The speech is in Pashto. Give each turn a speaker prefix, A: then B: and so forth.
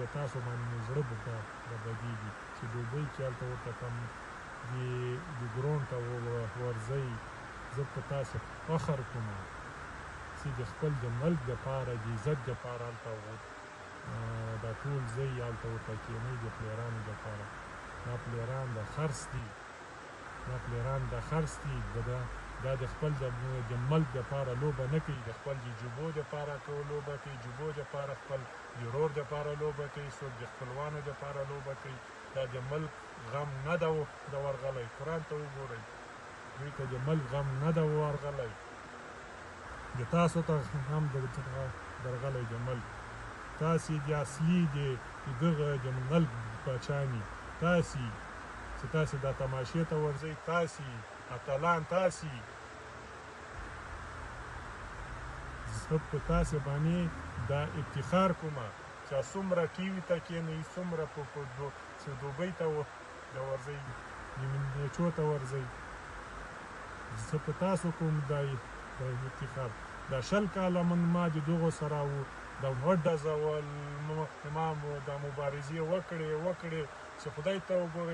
A: په تاسو باندې مې زړه بدېږي چې دوبۍ کې هلته ورته کوم د ګراونډ ته ورځئ. زه په تاسو فخر کوم چې د خپل د ملک دپاره د عزت دپاره هلته دا ټول ځئ، هلته ورته کښېنئ د پلیرانو دپاره. دا پلیران د خرڅ دي، دا پلیران د خرڅ دي. دا د خپل د ملک دپاره لوبه نه کوي، د خپل د جوبو دپاره لوبه کوي، جوبو دپاره خپل د ورور دپاره لوبه کوي، څوک د خپلوانو دپاره لوبه کوي. دا د ملک غم نه ده ورغلی. قرآن ته وګورئ، دوی ته د ملک غم نه ده ورغلی، د تاسو ته هم درغلی د ملک. تاسې د اصلي د دغه د ملک پاچاني، تاسې چې تاسې دا تماشې ته ورځئ، تاسې اتلان، تاسې زه په تاسې باندې دا افتخار کومه چې څومره ټي وي ته کښېنئ، څومره په دوبۍ ته ورځئ، نیچو ته ورځئ. زه په تاسو کوم دا افتخار. دا 20 کاله ما د دغو سره د وډزول، ما دا مبارزې وکړې چې خدای ته وګورئ.